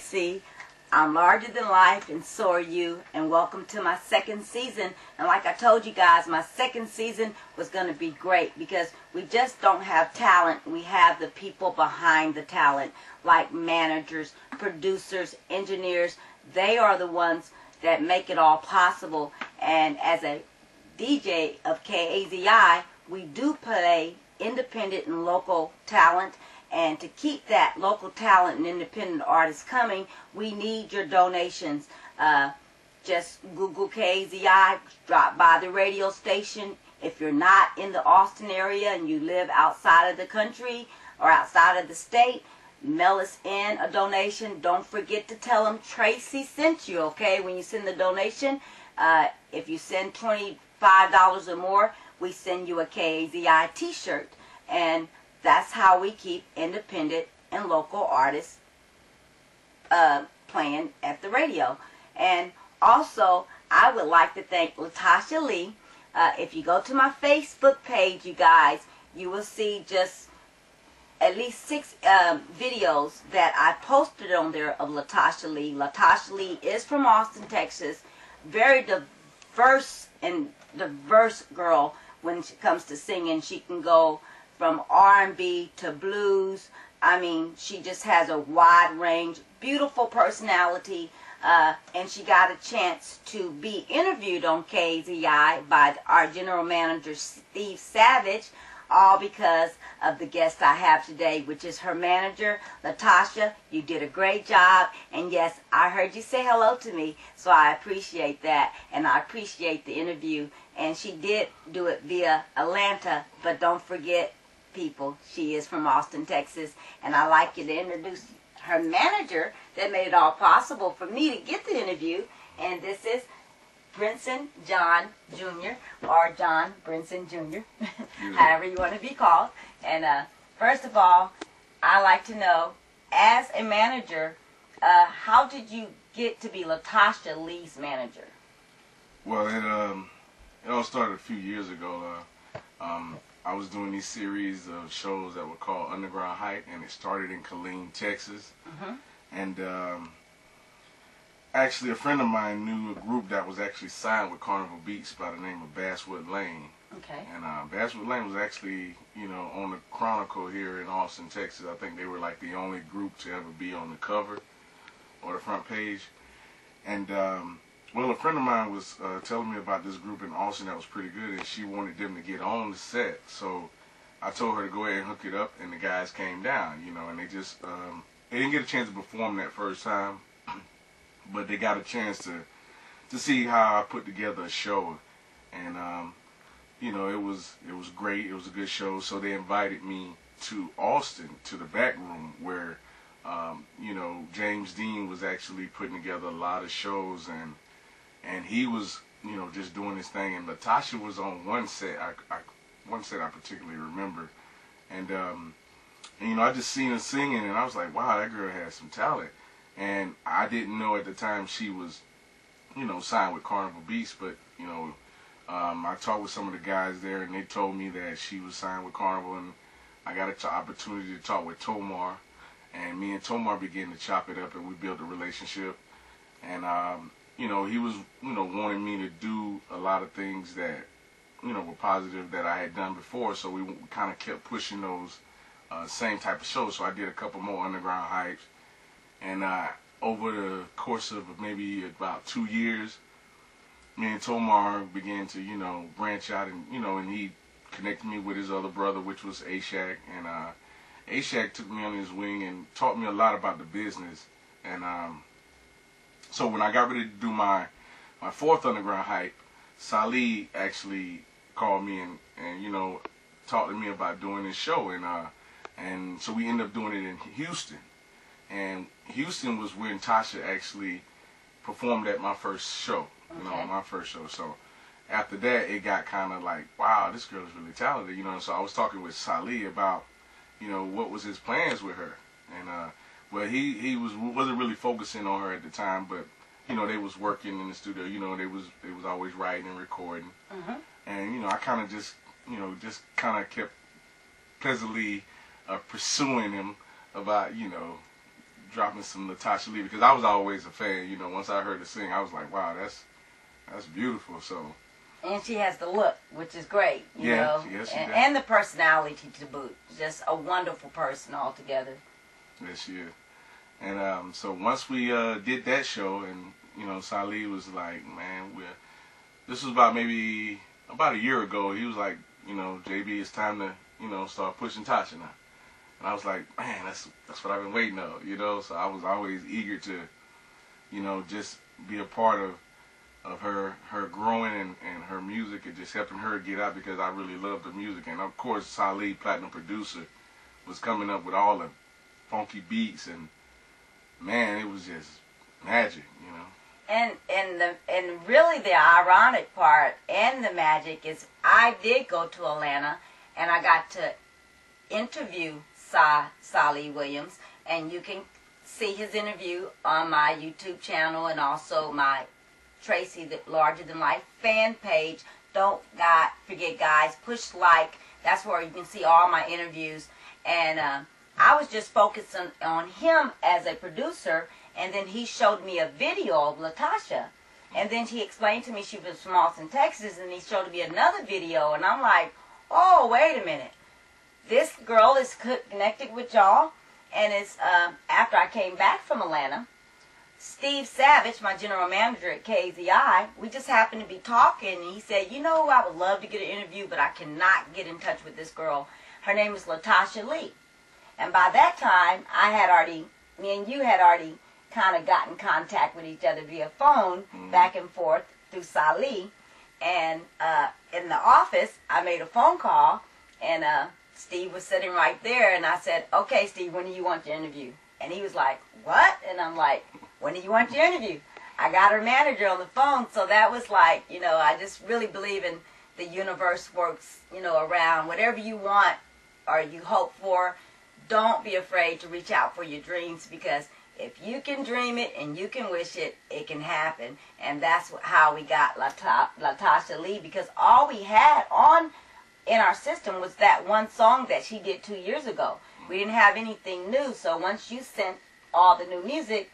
Tracy. I'm larger than life, and so are you, and welcome to my second season. And like I told you guys, my second season was going to be great because we just don't have talent. We have the people behind the talent, like managers, producers, engineers. They are the ones that make it all possible. And as a DJ of KAZI, we do play independent and local talent. And to keep that local talent and independent artists coming, we need your donations. Just Google KAZI, drop by the radio station. If you're not in the Austin area and you live outside of the country or outside of the state, mail us in a donation. Don't forget to tell them Tracy sent you, okay, when you send the donation. If you send $25 or more, we send you a KAZI t-shirt. And that's how we keep independent and local artists playing at the radio. And also, I would like to thank Latasha Lee. If you go to my Facebook page, you guys, you will see just at least 6 videos that I posted on there of Latasha Lee. Latasha Lee is from Austin, Texas. Very diverse girl when it comes to singing. She can go from R&B to blues. I mean, she just has a wide range, beautiful personality, and she got a chance to be interviewed on KAZI by our general manager, Steve Savage, all because of the guest I have today, which is her manager, Latasha. You did a great job, and yes, I heard you say hello to me, so I appreciate that, and I appreciate the interview. And she did do it via Atlanta, but don't forget, people, she is from Austin, Texas, and I'd like you to introduce her manager that made it all possible for me to get the interview, and this is Brinson John Jr. or John Brinson Jr. however you want to be called. And first of all, I'd like to know, as a manager, how did you get to be Latasha Lee's manager? Well, it all started a few years ago. I was doing these series of shows that were called Underground Hype, and it started in Killeen, Texas. And actually, a friend of mine knew a group that was actually signed with Carnival Beats by the name of Basswood Lane. Okay. And Basswood Lane was actually, on the Chronicle here in Austin, Texas. I think they were like the only group to ever be on the cover or the front page. And well, a friend of mine was telling me about this group in Austin that was pretty good, and she wanted them to get on the set. So I told her to go ahead and hook it up, and the guys came down, and they just, they didn't get a chance to perform that first time, but they got a chance to see how I put together a show. And, it was great. It was a good show. So they invited me to Austin, to the back room where, James Dean was actually putting together a lot of shows, and he was, just doing his thing. And Latasha was on one set I particularly remember. And I just seen her singing, and I was like, wow, that girl has some talent. And I didn't know at the time she was, signed with Carnival Beats, but, I talked with some of the guys there, and they told me that she was signed with Carnival, and I got an opportunity to talk with Tomar, and me and Tomar began to chop it up, and we built a relationship. And he was, wanting me to do a lot of things that, were positive that I had done before. So we kind of kept pushing those same type of shows. So I did a couple more Underground Hypes. And over the course of maybe about 2 years, me and Tomar began to, branch out, and, and he connected me with his other brother, which was Ashak. And Ashak took me under his wing and taught me a lot about the business. And so when I got ready to do my 4th Underground Hype, Salih actually called me and talked to me about doing this show, and so we ended up doing it in Houston. And Houston was when Tasha actually performed at my first show, my first show. So after that, it got kind of like, wow, this girl is really talented, So I was talking with Salih about, what was his plans with her, and well, he wasn't really focusing on her at the time, but they was working in the studio. They was always writing and recording, and I kind of just kind of kept pleasantly pursuing him about dropping some Latasha Lee, because I was always a fan. You know, once I heard her sing, I was like, wow, that's beautiful. So. And she has the look, which is great. You Yeah, know? yes, she does. And the personality to boot. Just a wonderful person altogether. Yes, she is. And so once we did that show, and you know, Salih was like, man, this was about maybe about a year ago. He was like, you know, JB, it's time to, you know, start pushing Tasha now. And I was like, man, that's what I've been waiting on, you know. So I was always eager to, you know, just be a part of her growing and her music and just helping her get out, because I really love the music. And of course, Salih, platinum producer, was coming up with all the funky beats, and man, it was just magic, you know. And really the ironic part and the magic is I did go to Atlanta and I got to interview Salih Williams, and you can see his interview on my YouTube channel and also my Tracy, the Larger Than Life fan page. Don't forget, guys, push like. That's where you can see all my interviews. And I was just focusing on him as a producer, and then he showed me a video of Latasha. And then he explained to me she was from Austin, Texas, and he showed me another video, and I'm like, oh, wait a minute. This girl is connected with y'all, and it's after I came back from Atlanta, Steve Savage, my general manager at KZI, we just happened to be talking, and he said, you know, I would love to get an interview, but I cannot get in touch with this girl. Her name is Latasha Lee. And by that time, me and you had already kind of gotten contact with each other via phone, back and forth through Salih. And in the office, I made a phone call, and Steve was sitting right there, and I said, okay, Steve, when do you want your interview? And he was like, what? And I'm like, when do you want your interview? I got her manager on the phone, so that was like, you know, I just really believe in the universe works, you know, around whatever you want or you hope for. Don't be afraid to reach out for your dreams, because if you can dream it and you can wish it, it can happen. And that's how we got Latasha Lee, because all we had in our system was that one song that she did 2 years ago. We didn't have anything new, so once you sent all the new music,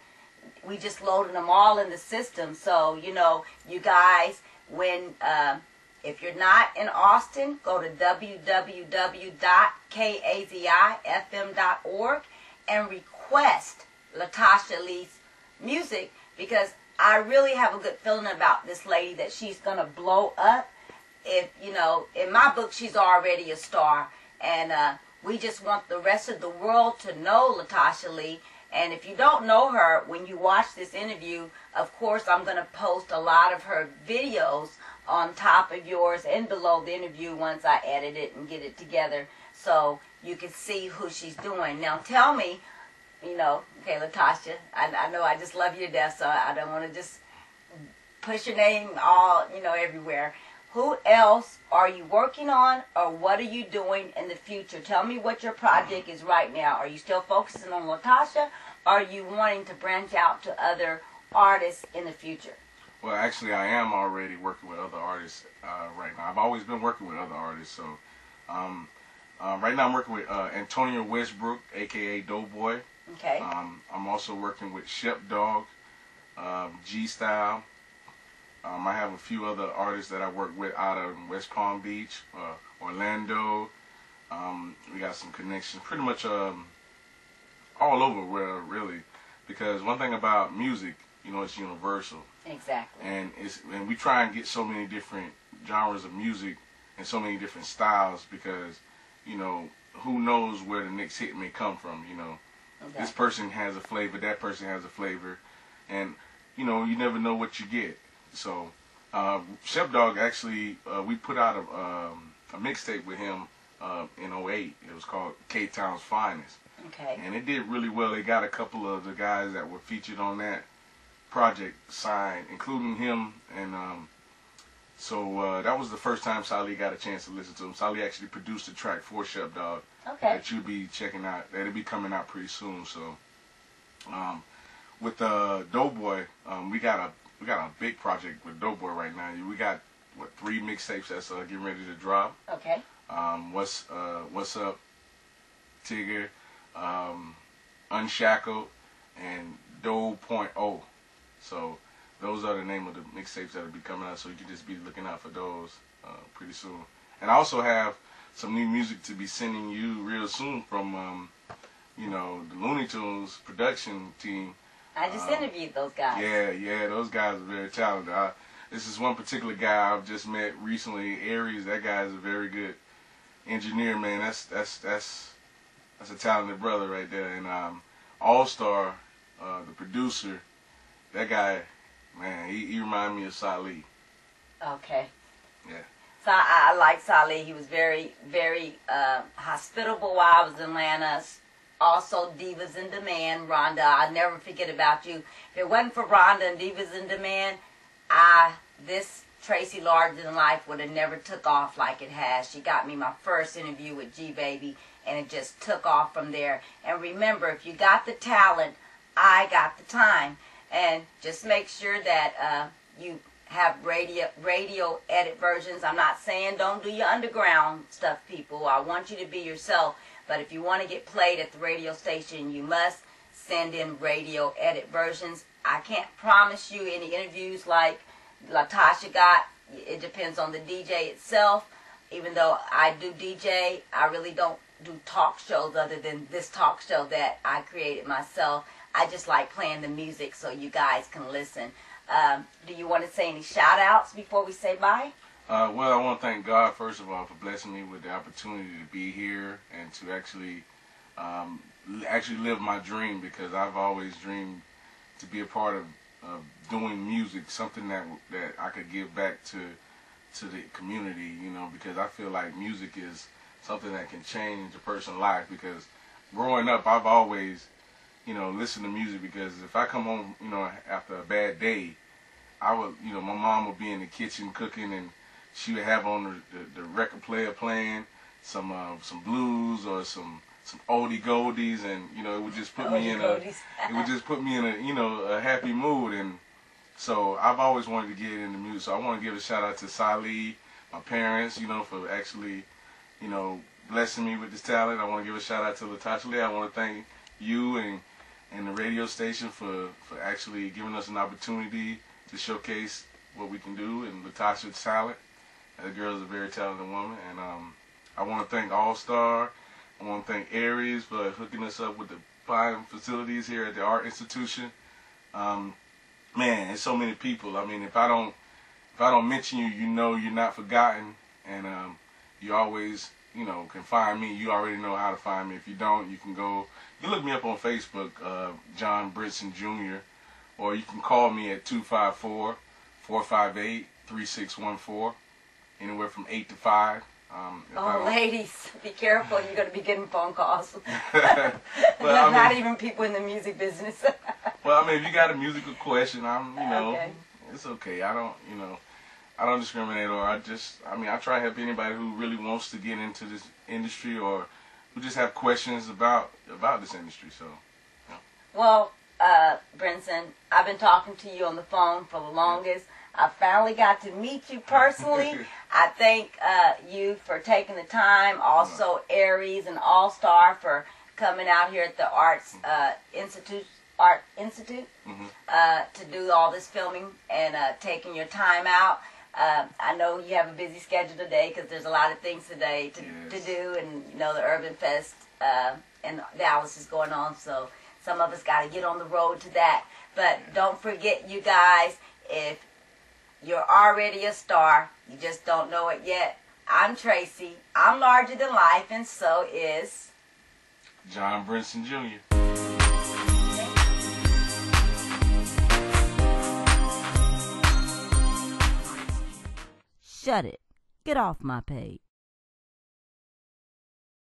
we just loaded them all in the system. So, you know, you guys, if you're not in Austin, go to www.kazifm.org and request Latasha Lee's music, because I really have a good feeling about this lady that she's going to blow up. If, you know, in my book, she's already a star, and we just want the rest of the world to know Latasha Lee. And if you don't know her, when you watch this interview, of course, I'm going to post a lot of her videos on top of yours and below the interview once I edit it and get it together, so you can see who she's doing. Now tell me, you know, okay, Latasha, I know I just love you to death, so I don't want to just push your name all, you know, everywhere. Who else are you working on, or what are you doing in the future? Tell me what your project is right now. Are you still focusing on Latasha, or are you wanting to branch out to other artists in the future? Well, actually, I am already working with other artists right now. I've always been working with other artists. So right now I'm working with Antonio Westbrook, a.k.a. Doughboy. Okay. I'm also working with Shep Dog, G-Style. I have a few other artists that I work with out of West Palm Beach, Orlando. We got some connections pretty much all over, really, because one thing about music, you know, it's universal. Exactly. And we try and get so many different genres of music and so many different styles, because, you know, who knows where the next hit may come from, you know. Okay. This person has a flavor, that person has a flavor, and, you know, you never know what you get. So, Shep Dog, actually, we put out a mixtape with him in '08. It was called K-Town's Finest. Okay. And it did really well. They got a couple of the guys that were featured on that project signed, including him. And so that was the first time Salih got a chance to listen to him. Salih actually produced a track for Shep Dog that you'll be checking out. That'll be coming out pretty soon. So with Doughboy, we got a big project with Doughboy right now. We got 3 mixtapes that's getting ready to drop. Okay. What's Up, Tigger, Unshackled, and Do.0. So those are the name of the mixtapes that will be coming out. So you can just be looking out for those pretty soon. And I also have some new music to be sending you real soon from, you know, the Looney Tunes production team. I just interviewed those guys. Yeah, those guys are very talented. This is one particular guy I've just met recently, Arez. That guy is a very good engineer, man. That's a talented brother right there. And All Star, the producer, that guy, man, he reminded me of Salih. Okay. Yeah. So I like Salih. He was very, very hospitable while I was in Atlanta. Also, Divas in Demand, Rhonda. I'll never forget about you. If it wasn't for Rhonda and Divas in Demand, this Tracy Larger Than Life would have never took off like it has. She got me my first interview with G-Baby, and it just took off from there. And remember, if you got the talent, I got the time. And just make sure that you have radio edit versions. I'm not saying don't do your underground stuff, people. I want you to be yourself. But if you want to get played at the radio station, you must send in radio edit versions. I can't promise you any interviews like Latasha got. It depends on the DJ itself. Even though I do DJ, I really don't do talk shows other than this talk show that I created myself. I just like playing the music so you guys can listen. Do you want to say any shout outs before we say bye? Well, I want to thank God, first of all, for blessing me with the opportunity to be here and to actually live my dream, because I've always dreamed to be a part of doing music, something that I could give back to the community, you know, because I feel like music is something that can change a person's life. Because growing up, I've always, you know, listened to music, because if I come home, you know, after a bad day, I would, you know, my mom would be in the kitchen cooking, and she would have on the record player playing some blues or some oldie goldies, and you know, it would just put me in a you know, a happy mood. And so I've always wanted to get into music. So I want to give a shout out to Salih, my parents, you know, for actually, you know, blessing me with this talent. I want to give a shout out to Latasha Lee. I want to thank you and the radio station for actually giving us an opportunity to showcase what we can do, and Latasha's talent. The girl is a very talented woman, and I want to thank All Star. I want to thank Arez for hooking us up with the fine facilities here at the Art Institution. Man, there's so many people. I mean, if I don't mention you, you know you're not forgotten, and you always, you know, can find me. You already know how to find me. If you don't, you can look me up on Facebook, John Brinson Jr., or you can call me at 254-458-3614. Anywhere from 8 to 5. Ladies, be careful. You're going to be getting phone calls. Well, not even people in the music business. Well, I mean, if you got a musical question, you know, okay. It's okay. I don't discriminate, or I try to help anybody who really wants to get into this industry, or who just have questions about this industry. So, yeah. Well, Brinson, I've been talking to you on the phone for the longest. I finally got to meet you personally. I thank you for taking the time. Also, Arez and All Star for coming out here at the Arts Institute to do all this filming and taking your time out. I know you have a busy schedule today because there's a lot of things today to do, and you know the Urban Fest in Dallas is going on, so some of us got to get on the road to that. But don't forget, you guys, if you're already a star, you just don't know it yet. I'm Tracy. I'm larger than life, and so is John Brinson Jr. Shut it. Get off my page.